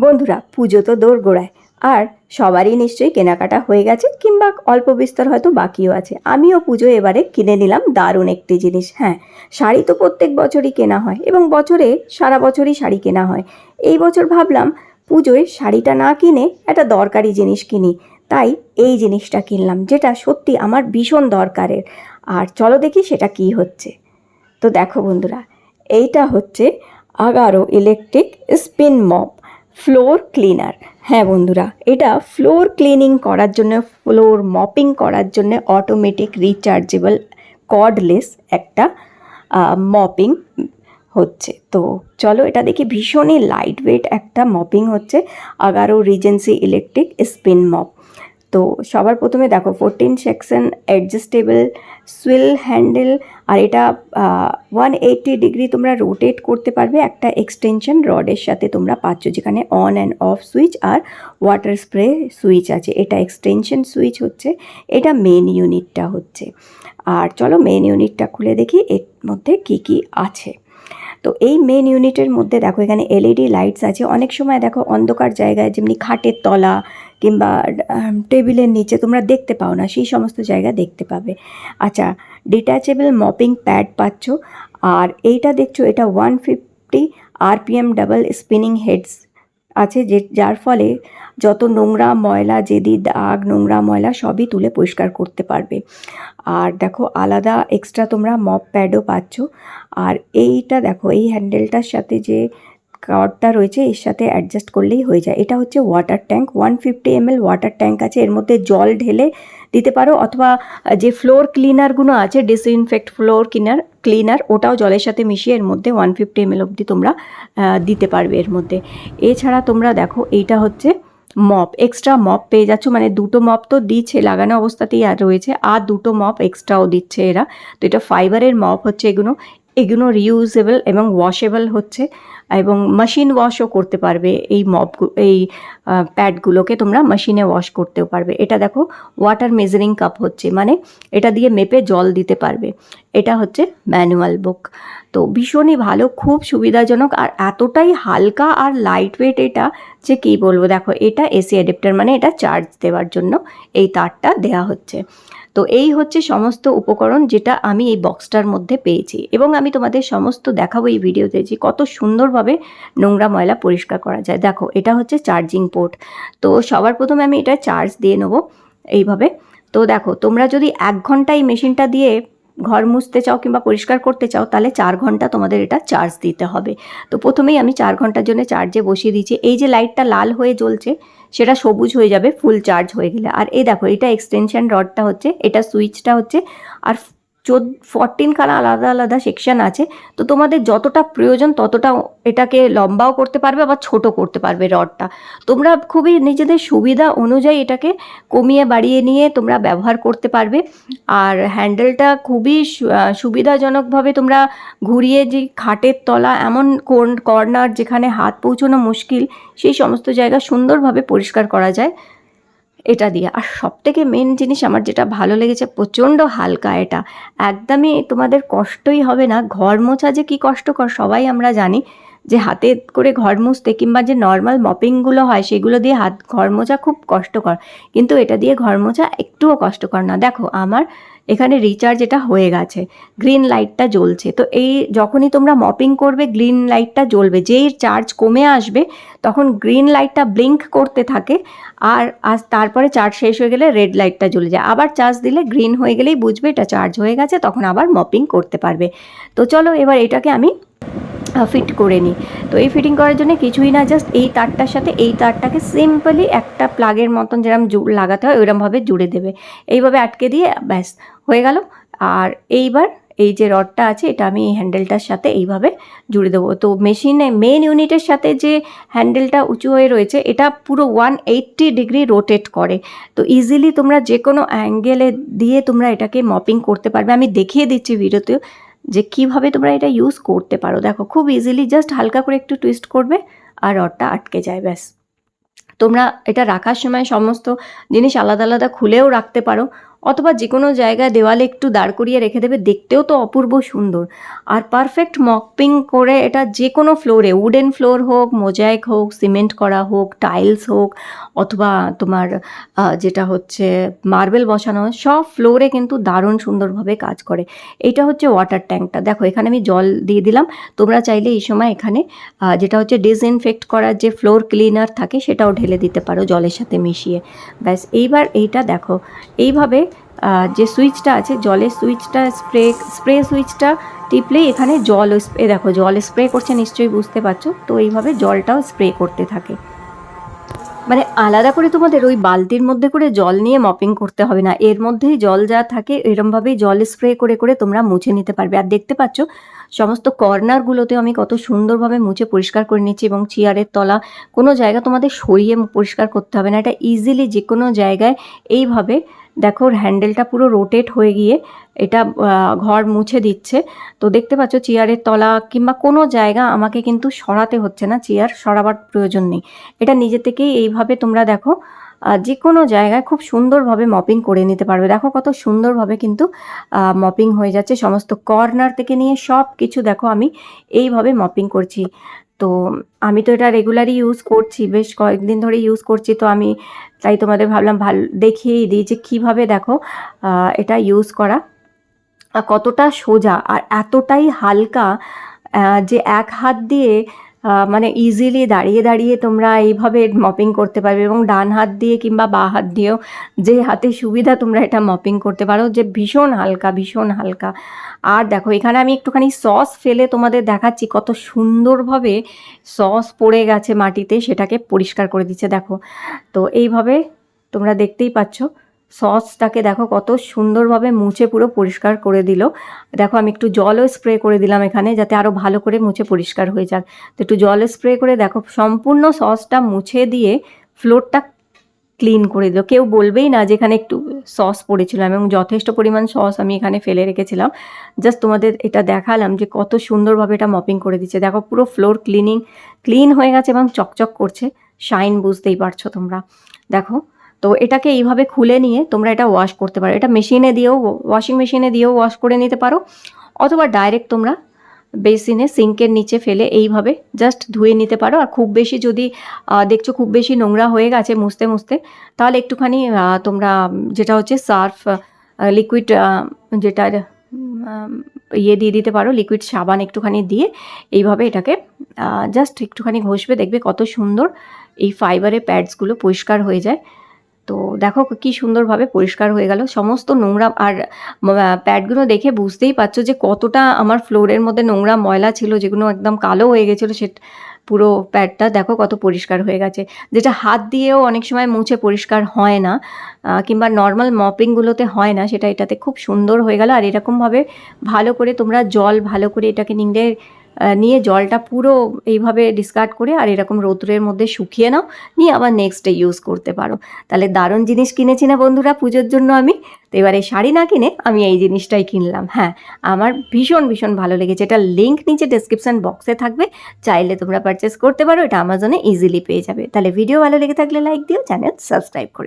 বন্ধুরা, পুজো তো দোরগোড়ায়, আর সবারই নিশ্চয়ই কেনাকাটা হয়ে গেছে কিংবা অল্প বিস্তর হয়তো বাকিও আছে। আমিও পুজো এবারে কিনে নিলাম দারুণ একটি জিনিস। হ্যাঁ, শাড়ি তো প্রত্যেক বছরই কেনা হয় এবং বছরে সারা বছরই শাড়ি কেনা হয়। এই বছর ভাবলাম পুজোয় শাড়িটা না কিনে একটা দরকারি জিনিস কিনি, তাই এই জিনিসটা কিনলাম, যেটা সত্যি আমার ভীষণ দরকারের। আর চলো দেখি সেটা কি হচ্ছে। তো দেখো বন্ধুরা, এইটা হচ্ছে Agaro electric spin mop floor cleaner. হ্যাঁ বন্ধুরা, এটা ফ্লোর ক্লিনিং করার জন্য, ফ্লোর মপিং করার জন্য অটোমেটিক রিচার্জেবল কর্ডলেস একটা মপিং হচ্ছে। তো চলো এটা দেখি, ভীষণই লাইট ওয়েট একটা মপিং হচ্ছে Agaro regency electric spin mop. তো সবার প্রথমে দেখো 14 সেকশন অ্যাডজাস্টেবল সুইল হ্যান্ডেল, আর এটা 180 ডিগ্রি তোমরা রোটেট করতে পারবে। একটা এক্সটেনশন রডের সাথে তোমরা পাচ্ছ, যেখানে অন অ্যান্ড অফ সুইচ আর ওয়াটার স্প্রে সুইচ আছে। এটা এক্সটেনশন সুইচ হচ্ছে, এটা মেন ইউনিটটা হচ্ছে। আর চলো মেন ইউনিটটা খুলে দেখি এর মধ্যে কি কি আছে। তো এই মেন ইউনিটের মধ্যে দেখো এখানে এলইডি লাইটস আছে। অনেক সময় দেখো অন্ধকার জায়গায়, যেমনি খাটের তলা কিংবা টেবিলের নিচে তোমরা দেখতে পাও না, সেই সমস্ত জায়গা দেখতে পাবে। আচ্ছা, ডিট্যাচেবল মপিং প্যাড পাচ্ছ। আর এইটা দেখছো, এটা 150 RPM ডাবল স্পিনিং হেডস আছে, যার ফলে যত নোংরা ময়লা, যেদি দাগ, নোংরা ময়লা সবই তুলে পরিষ্কার করতে পারবে। আর দেখো আলাদা এক্সট্রা তোমরা মপ প্যাডও পাচ্ছ। আর এইটা দেখো, এই হ্যান্ডেলটার সাথে যে কর্ডটা রয়েছে এর সাথে অ্যাডজাস্ট করলেই হয়ে যায়। এটা হচ্ছে water tank, 150 ml water tank আছে। এর মধ্যে জল ঢেলে দিতে পারো, অথবা যে ফ্লোর ক্লিনারগুলো আছে, ডিসইনফেক্ট ফ্লোর ক্লিনার, ওটাও জলের সাথে মিশিয়ে এর মধ্যে 150 ml অবধি তোমরা দিতে পারবে এর মধ্যে। এছাড়া তোমরা দেখো এইটা হচ্ছে মপ, এক্সট্রা মপ পেয়ে যাচ্ছ, মানে দুটো মপ তো দিচ্ছে লাগানো অবস্থাতেই আর রয়েছে, আর দুটো মপ এক্সট্রাও দিচ্ছে এরা। তো এটা ফাইবারের মপ হচ্ছে। এগুলো রিউজেবল এবং ওয়াশেবল হচ্ছে, এবং মেশিন ওয়াশও করতে পারবে। এই প্যাডগুলোকে তোমরা মেশিনে ওয়াশ করতেও পারবে। এটা দেখো ওয়াটার মেজারিং কাপ হচ্ছে, মানে এটা দিয়ে মেপে জল দিতে পারবে। এটা হচ্ছে ম্যানুয়াল বুক। তো ভীষণই ভালো, খুব সুবিধাজনক, আর এতটাই হালকা আর লাইট ওয়েট এটা যে কী বলবো। দেখো এটা এসি অ্যাডাপ্টার, মানে এটা চার্জ দেওয়ার জন্য এই তারটা দেয়া হচ্ছে। তো এই হচ্ছে সমস্ত উপকরণ যেটা আমি এই বক্সটার মধ্যে পেয়েছি, এবং আমি তোমাদের সমস্ত দেখাবো এই ভিডিওতে যে কত সুন্দরভাবে নোংরা ময়লা পরিষ্কার করা যায়। দেখো এটা হচ্ছে চার্জিং পোর্ট। তো সবার প্রথমে আমি এটা চার্জ দিয়ে নেবো এইভাবে। তো দেখো তোমরা যদি 1 ঘন্টা এই মেশিনটা দিয়ে ঘর মুছতে চাও কিংবা পরিষ্কার করতে চাও, তাহলে 4 ঘন্টা তোমাদের এটা চার্জ দিতে হবে। তো প্রথমেই আমি 4 ঘন্টার জন্য চার্জে বসিয়ে দিয়েছি। এই যে লাইটটা লাল হয়ে জ্বলছে, সেটা সবুজ হয়ে যাবে ফুল চার্জ হয়ে গেলে। আর এই দেখো, এটা এক্সটেনশন রডটা হচ্ছে, এটা সুইচটা হচ্ছে, আর 14 খানা আলাদা আলাদা সেকশন আছে। তো তোমাদের যতটা প্রয়োজন ততটা এটাকে লম্বাও করতে পারবে, আবার ছোট করতে পারবে রডটা। তোমরা খুবই নিজেদের সুবিধা অনুযায়ী এটাকে কমিয়ে বাড়িয়ে নিয়ে তোমরা ব্যবহার করতে পারবে। আর হ্যান্ডেলটা খুবই সুবিধাজনকভাবে তোমরা ঘুরিয়ে, যে খাটের তলা, এমন কর্নার যেখানে হাত পৌঁছানো মুশকিল, সেই সমস্ত জায়গা সুন্দরভাবে পরিষ্কার করা যায় এটা দিয়ে। আর সবথেকে মেন জিনিস আমার যেটা ভালো লেগেছে, প্রচণ্ড হালকা এটা, একদমই তোমাদের কষ্টই হবে না। ঘর মোছা যে কী কষ্টকর সবাই আমরা জানি, যে হাতে করে ঘর মুছতে কিংবা যে নর্মাল মপিংগুলো হয় সেগুলো দিয়ে ঘর মোছা খুব কষ্টকর, কিন্তু এটা দিয়ে ঘর মোছা একটুও কষ্টকর না। দেখো আমার এখানে রিচার্জ এটা হয়ে গেছে, গ্রিন লাইটটা জ্বলছে। তো এই যখনই তোমরা মপিং করবে গ্রিন লাইটটা জ্বলবে, যেই চার্জ কমে আসবে তখন গ্রিন লাইটটা ব্লিঙ্ক করতে থাকে, আর তারপরে চার্জ শেষ হয়ে গেলে রেড লাইটটা জ্বলে যায়। আবার চার্জ দিলে গ্রিন হয়ে গেলেই বুঝবে এটা চার্জ হয়ে গেছে, তখন আবার মপিং করতে পারবে। তো চলো এবার এটাকে আমি ফিট করে নিই। তো এই ফিটিং করার জন্য কিছুই না, জাস্ট এই তারটার সাথে এই তারটাকে সিম্পলি একটা প্লাগের মতন যেরকম লাগাতে হয় ওইরকমভাবে জুড়ে দেবে, এইভাবে আটকে দিয়ে ব্যাস হয়ে গেল। আর এইবার এই যে রডটা আছে, এটা আমি এই হ্যান্ডেলটার সাথে এইভাবে জুড়ে দেবো। তো মেশিনে মেন ইউনিটের সাথে যে হ্যান্ডেলটা উঁচু হয়ে রয়েছে, এটা পুরো 180 ডিগ্রি রোটেট করে। তো ইজিলি তোমরা যে কোনো অ্যাঙ্গেলে দিয়ে তোমরা এটাকে মপিং করতে পারবে। আমি দেখিয়ে দিচ্ছি ভিডিওতে যে কীভাবে তোমরা এটা ইউজ করতে পারো। দেখো খুব ইজিলি, জাস্ট হালকা করে একটু টুইস্ট করবে আর রডটা আটকে যায়, ব্যাস। তোমরা এটা রাখার সময় সমস্ত জিনিস আলাদা আলাদা খুলেও রাখতে পারো, অথবা যে কোনো জায়গায় দেওয়ালে একটু দাঁড় করিয়ে রেখে দেবে, দেখতেও তো অপূর্ব সুন্দর। আর পারফেক্ট মপিং করে এটা যে কোনো ফ্লোরে, উডেন ফ্লোর হোক, মোজাইক হোক, সিমেন্ট করা হোক, টাইলস হোক, অথবা তোমার যেটা হচ্ছে মার্বেল বসানো, সব ফ্লোরে কিন্তু দারুণ সুন্দরভাবে কাজ করে। এইটা হচ্ছে ওয়াটার ট্যাঙ্কটা, দেখো এখানে আমি জল দিয়ে দিলাম। তোমরা চাইলে এই সময় এখানে যেটা হচ্ছে ডিসইনফেক্ট করার যে ফ্লোর ক্লিনার থাকে সেটাও ঢেলে দিতে পারো জলের সাথে মিশিয়ে। ব্যাস এইবার এইটা দেখো, এইভাবে যে সুইচটা আছে, জলের সুইচটা, স্প্রে সুইচটা টিপলেই এখানে জল দেখো জল স্প্রে করছে, নিশ্চয়ই বুঝতে পারছো। তো এইভাবে জলটাও স্প্রে করতে থাকে, মানে আলাদা করে তোমাদের ওই বালতির মধ্যে করে জল নিয়ে মপিং করতে হবে না, এর মধ্যেই জল যা থাকে এরমভাবেই জল স্প্রে করে করে তোমরা মুছে নিতে পারবে। আর দেখতে পাচ্ছ সমস্ত কর্নারগুলোতে আমি কত সুন্দরভাবে মুছে পরিষ্কার করে নিচ্ছি, এবং চেয়ারের তলা কোনো জায়গা তোমাদের সরিয়ে পরিষ্কার করতে হবে না, এটা ইজিলি যে কোনো জায়গায় এইভাবে দেখো হ্যান্ডেলটা পুরো রোটেট হয়ে গিয়ে এটা ঘর মুছে দিচ্ছে। তো দেখতে পাচ্ছ চেয়ারের তলা কিংবা কোনো জায়গা আমাকে কিন্তু সরাতে হচ্ছে না, চেয়ার সরাবার প্রয়োজন নেই, এটা নিজে থেকেই এইভাবে তোমরা দেখো যে কোনো জায়গায় খুব সুন্দরভাবে মপিং করে নিতে পারবে। দেখো কত সুন্দরভাবে কিন্তু মপিং হয়ে যাচ্ছে, সমস্ত কর্নার থেকে নিয়ে সব কিছু দেখো আমি এইভাবে মপিং করছি। তো আমি তো এটা রেগুলারই ইউজ করছি, বেশ কয়েকদিন ধরে ইউজ করছি, তো আমি তাই তোমাদের ভাবলাম ভালো দেখিয়েই দিই যে কীভাবে দেখো এটা ইউজ করা কতটা সোজা আর এতটাই হালকা, যে এক হাত দিয়ে মানে ইজিলি দাঁড়িয়ে দাঁড়িয়ে তোমরা এইভাবে মপিং করতে পারবে, এবং ডান হাত দিয়ে কিংবা বাঁ হাত দিয়েও যে হাতে সুবিধা তোমরা এটা মপিং করতে পারো, যে ভীষণ হালকা ভীষণ হালকা। আর দেখো এখানে আমি একটুখানি সস ফেলে তোমাদের দেখাচ্ছি কত সুন্দরভাবে সস পড়ে গেছে মাটিতে, সেটাকে পরিষ্কার করে দিচ্ছে দেখো। তো এইভাবে তোমরা দেখতেই পাচ্ছ সসটাকে দেখো কত সুন্দরভাবে মুছে পুরো পরিষ্কার করে দিল। দেখো আমি একটু জলও স্প্রে করে দিলাম এখানে, যাতে আরও ভালো করে মুছে পরিষ্কার হয়ে যাক। তো একটু জল স্প্রে করে দেখো সম্পূর্ণ সসটা মুছে দিয়ে ফ্লোরটা ক্লিন করে দিল, কেউ বলবেই না যে এখানে একটু সস পড়েছিলাম, এবং যথেষ্ট পরিমাণ সস আমি এখানে ফেলে রেখেছিলাম। জাস্ট তোমাদের এটা দেখালাম যে কত সুন্দরভাবে এটা মপিং করে দিচ্ছে। দেখো পুরো ফ্লোর ক্লিন হয়ে গেছে এবং চকচক করছে, শাইন বুঝতেই পারছো তোমরা। দেখো তো এটাকে এইভাবে খুলে নিয়ে তোমরা এটা ওয়াশ করতে পারো, এটা মেশিনে দিয়েও, ওয়াশিং মেশিনে দিয়েও ওয়াশ করে নিতে পারো, অথবা ডাইরেক্ট তোমরা বেসিনে সিঙ্কের নিচে ফেলে এইভাবে জাস্ট ধুয়ে নিতে পারো। আর খুব বেশি যদি দেখছো খুব বেশি নোংরা হয়ে গেছে মুছতে মুছতে, তাহলে একটুখানি তোমরা যেটা হচ্ছে সার্ফ লিকুইড, যেটা ইয়ে দিয়ে দিতে পারো, লিকুইড সাবান একটুখানি দিয়ে এইভাবে এটাকে জাস্ট একটুখানি ঘষবে, দেখবে কত সুন্দর এই ফাইবারের প্যাডসগুলো পরিষ্কার হয়ে যায়। তো দেখো কি সুন্দরভাবে পরিষ্কার হয়ে গেল সমস্ত নোংরা। আর প্যাডগুলো দেখে বুঝতেই পারছো যে কতটা আমার ফ্লোরের মধ্যে নোংরা ময়লা ছিল, যেগুলো একদম কালো হয়ে গেছিলো, সে পুরো প্যাডটা দেখো কত পরিষ্কার হয়ে গেছে, যেটা হাত দিয়েও অনেক সময় মুছে পরিষ্কার হয় না, কিংবা নর্মাল মপিংগুলোতে হয় না, সেটা এটাতে খুব সুন্দর হয়ে গেল। আর এরকমভাবে ভালো করে তোমরা জল ভালো করে এটাকে নিয়ে জলটা পুরো এইভাবে ডিসকার্ড করে আর এরকম রৌদ্রের মধ্যে শুকিয়ে নাও, নিয়ে আবার নেক্সট ডে ইউজ করতে পারো। তাহলে দারুণ জিনিস কিনেছি না বন্ধুরা পুজোর জন্য আমি। তো এবারে শাড়ি না কিনে আমি এই জিনিসটাই কিনলাম। হ্যাঁ, আমার ভীষণ ভীষণ ভালো লেগেছে, এটা লিঙ্ক নিচে ডেসক্রিপশন বক্সে থাকবে, চাইলে তোমরা পারচেস করতে পারো, এটা অ্যামাজনে ইজিলি পেয়ে যাবে। তাহলে ভিডিও ভালো লেগে থাকলে লাইক দিও, চ্যানেল সাবস্ক্রাইব করে